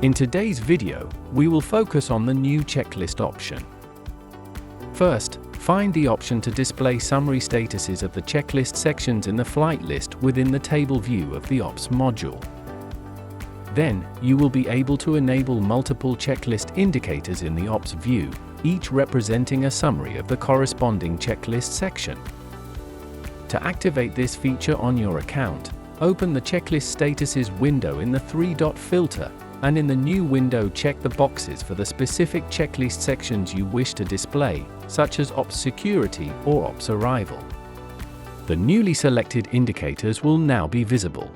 In today's video, we will focus on the new checklist option. First, find the option to display summary statuses of the checklist sections in the flight list within the table view of the Ops module. Then, you will be able to enable multiple checklist indicators in the Ops view, each representing a summary of the corresponding checklist section. To activate this feature on your account, open the Checklist Statuses window in the three-dot filter, and in the new window check the boxes for the specific checklist sections you wish to display, such as Ops Security or Ops Arrival. The newly selected indicators will now be visible.